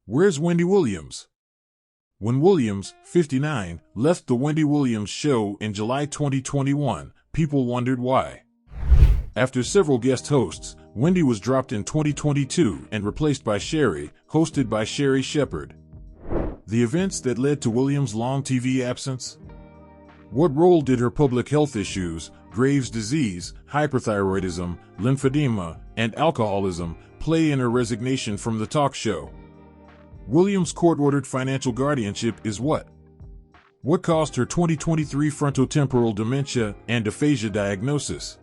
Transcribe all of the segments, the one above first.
Where's Wendy Williams? When Williams, 59, left The Wendy Williams Show in July 2021, people wondered why. After several guest hosts, Wendy was dropped in 2022 and replaced by Sherri, hosted by Sherri Shepherd. The events that led to Williams' long TV absence? What role did her public health issues, Graves' disease, hyperthyroidism, lymphedema, and alcoholism play in her resignation from the talk show? Williams' court-ordered financial guardianship is what? What caused her 2023 frontotemporal dementia and aphasia diagnosis?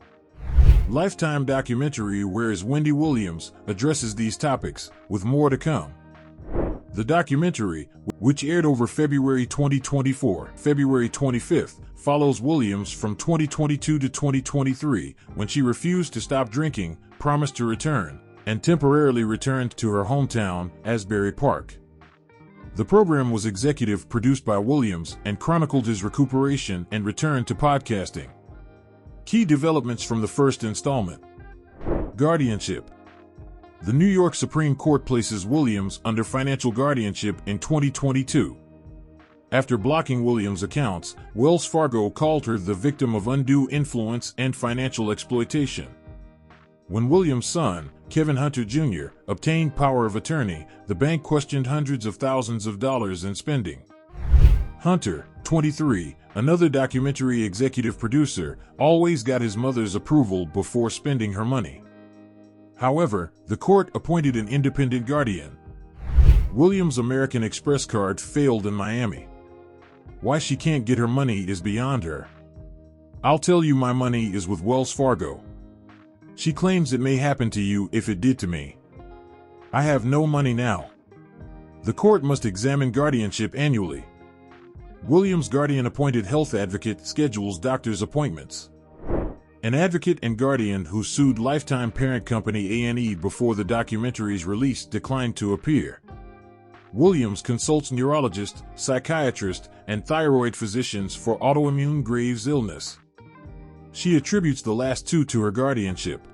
Lifetime documentary Where is Wendy Williams addresses these topics, with more to come. The documentary, which aired over February 2024, February 25th, follows Williams from 2022 to 2023, when she refused to stop drinking, promised to return, and temporarily returned to her hometown, Asbury Park. The program was executive produced by Williams and chronicled his recuperation and return to podcasting. Key developments from the first installment. Guardianship. The New York Supreme Court places Williams under financial guardianship in 2022. After blocking Williams' accounts, Wells Fargo called her the victim of undue influence and financial exploitation. When Williams' son, Kevin Hunter Jr., obtained power of attorney, the bank questioned hundreds of thousands of dollars in spending. Hunter, 23, another documentary executive producer, always got his mother's approval before spending her money. However, the court appointed an independent guardian. Williams' American Express card failed in Miami. Why she can't get her money is beyond her. I'll tell you, my money is with Wells Fargo. She claims it may happen to you if it did to me. I have no money now. The court must examine guardianship annually. Williams' guardian-appointed health advocate schedules doctor's appointments. An advocate and guardian who sued Lifetime parent company A&E before the documentary's release declined to appear. Williams consults neurologists, psychiatrists, and thyroid physicians for autoimmune Graves' illness. She attributes the last two to her guardianship.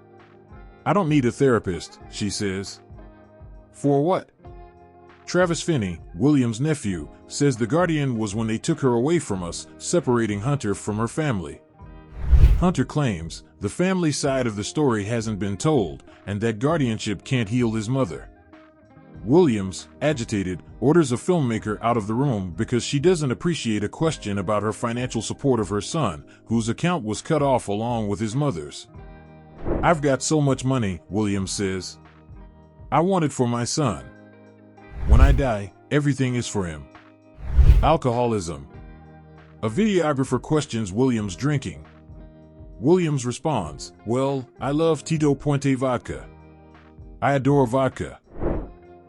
I don't need a therapist, she says. For what? Travis Finney, Williams' nephew, says the guardian was when they took her away from us, separating Hunter from her family. Hunter claims the family side of the story hasn't been told, and that guardianship can't heal his mother. Williams, agitated, orders a filmmaker out of the room because she doesn't appreciate a question about her financial support of her son, whose account was cut off along with his mother's. I've got so much money, Williams says. I want it for my son. When I die, everything is for him. Alcoholism. A videographer questions Williams' drinking. Williams responds, well, I love Tito Puente vodka. I adore vodka.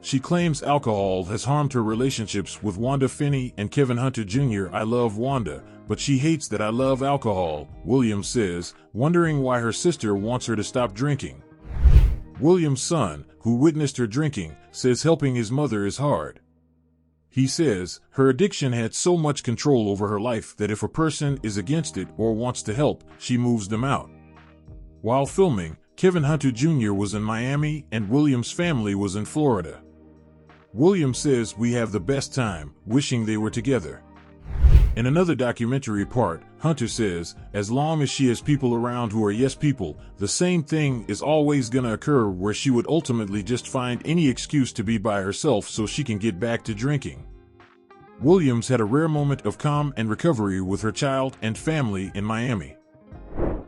She claims alcohol has harmed her relationships with Wanda Finney and Kevin Hunter Jr. I love Wanda, but she hates that I love alcohol, Williams says, wondering why her sister wants her to stop drinking. Williams' son, who witnessed her drinking, says helping his mother is hard. He says her addiction had so much control over her life that if a person is against it or wants to help, she moves them out. While filming, Kevin Hunter Jr. was in Miami and Williams' family was in Florida. Williams says we have the best time, wishing they were together. In another documentary part, Hunter says, as long as she has people around who are yes people, the same thing is always gonna occur where she would ultimately just find any excuse to be by herself so she can get back to drinking. Williams had a rare moment of calm and recovery with her child and family in Miami.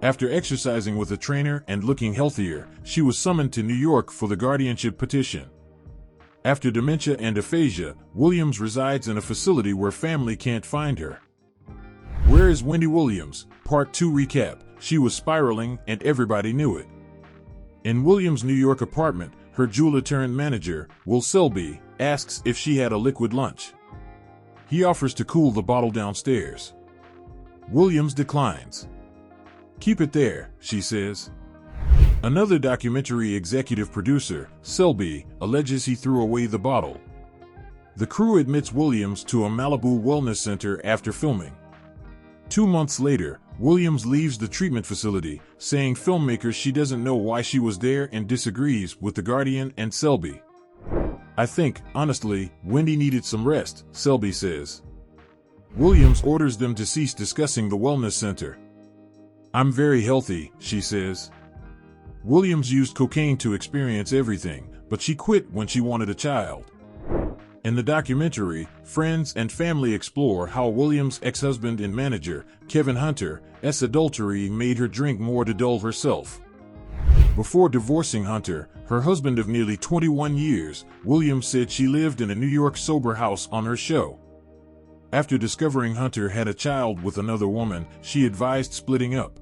After exercising with a trainer and looking healthier, she was summoned to New York for the guardianship petition. After dementia and aphasia, Williams resides in a facility where family can't find her. Where is Wendy Williams? Part 2 recap. She was spiraling and everybody knew it. In Williams' New York apartment, her jeweler-turned-manager, Will Selby, asks if she had a liquid lunch. He offers to cool the bottle downstairs. Williams declines. Keep it there, she says. Another documentary executive producer, Selby, alleges he threw away the bottle. The crew admits Williams to a Malibu wellness center after filming. 2 months later, Williams leaves the treatment facility, saying filmmakers she doesn't know why she was there and disagrees with the Guardian and Selby. I think, honestly, Wendy needed some rest, Selby says. Williams orders them to cease discussing the wellness center. I'm very healthy, she says. Williams used cocaine to experience everything, but she quit when she wanted a child. In the documentary, friends and family explore how Williams' ex-husband and manager, Kevin Hunter's adultery made her drink more to dull herself. Before divorcing Hunter, her husband of nearly 21 years, Williams said she lived in a New York sober house on her show. After discovering Hunter had a child with another woman, she advised splitting up.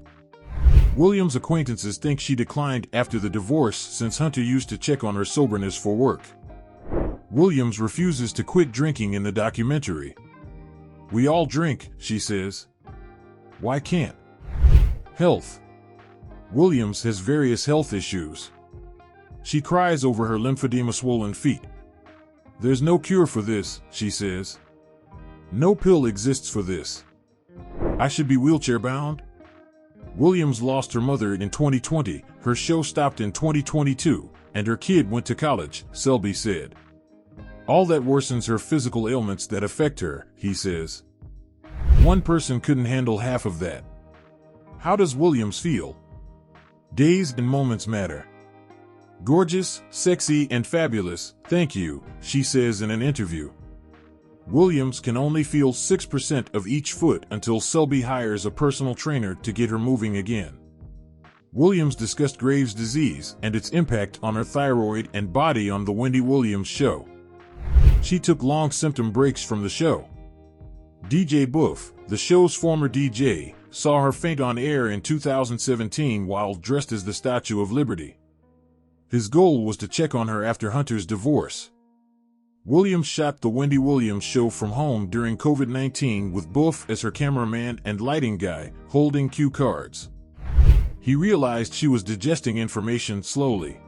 Williams' acquaintances think she declined after the divorce since Hunter used to check on her soberness for work. Williams refuses to quit drinking in the documentary. We all drink, she says. Why can't? Health. Williams has various health issues. She cries over her lymphedema swollen feet. There's no cure for this, she says. No pill exists for this. I should be wheelchair-bound? Williams lost her mother in 2020, her show stopped in 2022, and her kid went to college, Selby said. All that worsens her physical ailments that affect her, he says. One person couldn't handle half of that. How does Williams feel? Days and moments matter. Gorgeous, sexy, and fabulous, thank you, she says in an interview. Williams can only feel 6% of each foot until Selby hires a personal trainer to get her moving again. Williams discussed Graves' disease and its impact on her thyroid and body on The Wendy Williams Show. She took long symptom breaks from the show. DJ Buff, the show's former DJ, saw her faint on air in 2017 while dressed as the Statue of Liberty. His goal was to check on her after Hunter's divorce. Williams shot The Wendy Williams Show from home during COVID-19 with Buff as her cameraman and lighting guy, holding cue cards. He realized she was digesting information slowly.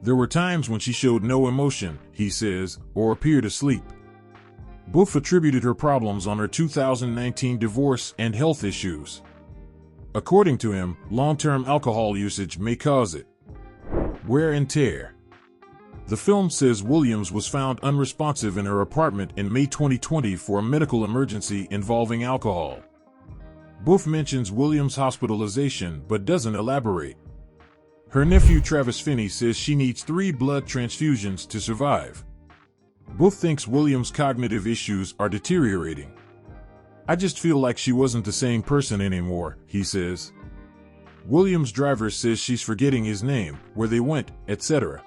There were times when she showed no emotion, he says, or appeared asleep. Buff attributed her problems on her 2019 divorce and health issues. According to him, long-term alcohol usage may cause it. Wear and tear. The film says Williams was found unresponsive in her apartment in May 2020 for a medical emergency involving alcohol. Buff mentions Williams' hospitalization but doesn't elaborate. Her nephew Travis Finney says she needs 3 blood transfusions to survive. Buff thinks Williams' cognitive issues are deteriorating. I just feel like she wasn't the same person anymore, he says. Williams' driver says she's forgetting his name, where they went, etc.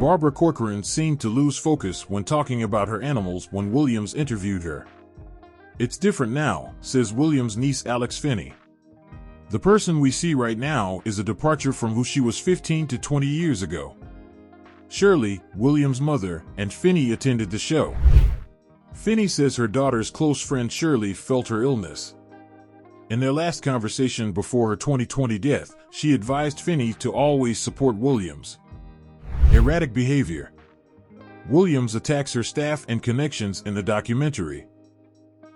Barbara Corcoran seemed to lose focus when talking about her animals when Williams interviewed her. It's different now, says Williams' niece Alex Finney. The person we see right now is a departure from who she was 15 to 20 years ago. Shirley, Williams' mother, and Finney attended the show. Finney says her daughter's close friend Shirley felt her illness. In their last conversation before her 2020 death, she advised Finney to always support Williams. Erratic behavior. Williams attacks her staff and connections in the documentary.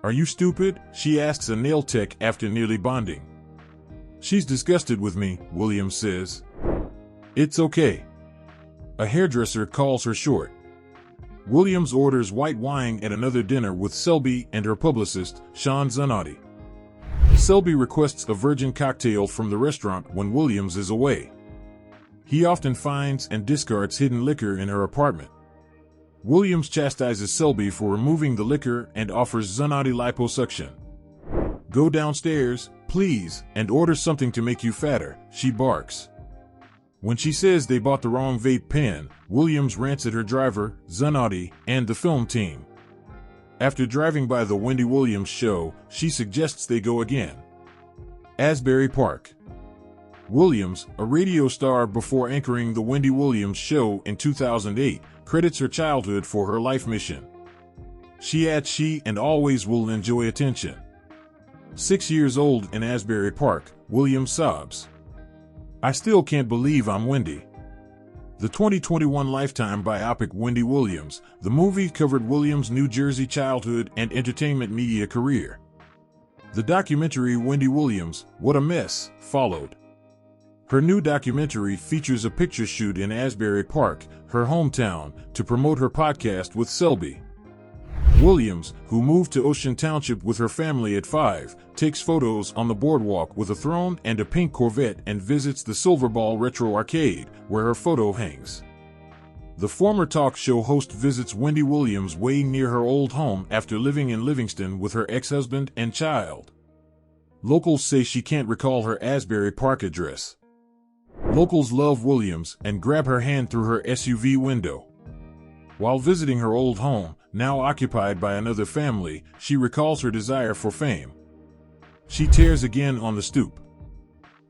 Are you stupid? She asks a nail tech after nearly bonding. She's disgusted with me, Williams says. It's okay. A hairdresser calls her short. Williams orders white wine at another dinner with Selby and her publicist, Sean Zanotti. Selby requests a virgin cocktail from the restaurant when Williams is away. He often finds and discards hidden liquor in her apartment. Williams chastises Selby for removing the liquor and offers Zanotti liposuction. Go downstairs, please, and order something to make you fatter, she barks. When she says they bought the wrong vape pen, Williams rants at her driver, Zanotti, and the film team. After driving by the Wendy Williams Show, she suggests they go again. Asbury Park. Williams, a radio star before anchoring the Wendy Williams Show in 2008, credits her childhood for her life mission. She adds she and always will enjoy attention. 6 years old in Asbury Park, Williams sobs. I still can't believe I'm Wendy. The 2021 Lifetime biopic Wendy Williams, the movie covered Williams' New Jersey childhood and entertainment media career. The documentary Wendy Williams, What a Mess, followed. Her new documentary features a picture shoot in Asbury Park, her hometown, to promote her podcast with Selby. Williams, who moved to Ocean Township with her family at 5, takes photos on the boardwalk with a throne and a pink Corvette and visits the Silverball Retro Arcade, where her photo hangs. The former talk show host visits Wendy Williams way near her old home after living in Livingston with her ex-husband and child. Locals say she can't recall her Asbury Park address. Locals love Williams and grab her hand through her SUV window. While visiting her old home, now occupied by another family, she recalls her desire for fame. She tears again on the stoop.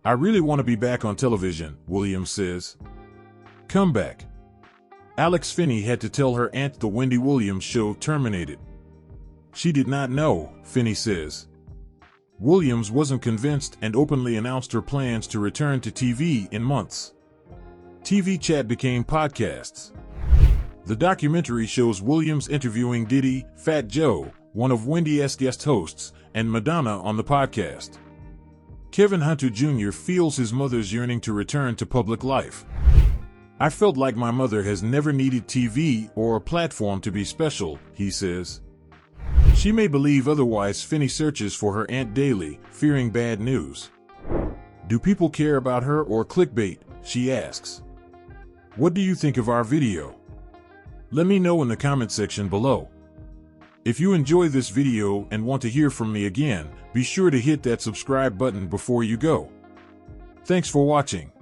"I really want to be back on television," Williams says. "Come back." Alex Finney had to tell her aunt the Wendy Williams Show terminated. She did not know, Finney says. Williams wasn't convinced and openly announced her plans to return to TV in months. TV chat became podcasts. The documentary shows Williams interviewing Diddy, Fat Joe, one of Wendy's guest hosts, and Madonna on the podcast. Kevin Hunter Jr. feels his mother's yearning to return to public life. "I felt like my mother has never needed TV or a platform to be special," he says. She may believe otherwise. Finney searches for her aunt daily, fearing bad news. "Do people care about her or clickbait?" she asks. "What do you think of our video? Let me know in the comment section below. If you enjoy this video and want to hear from me again, be sure to hit that subscribe button before you go. Thanks for watching.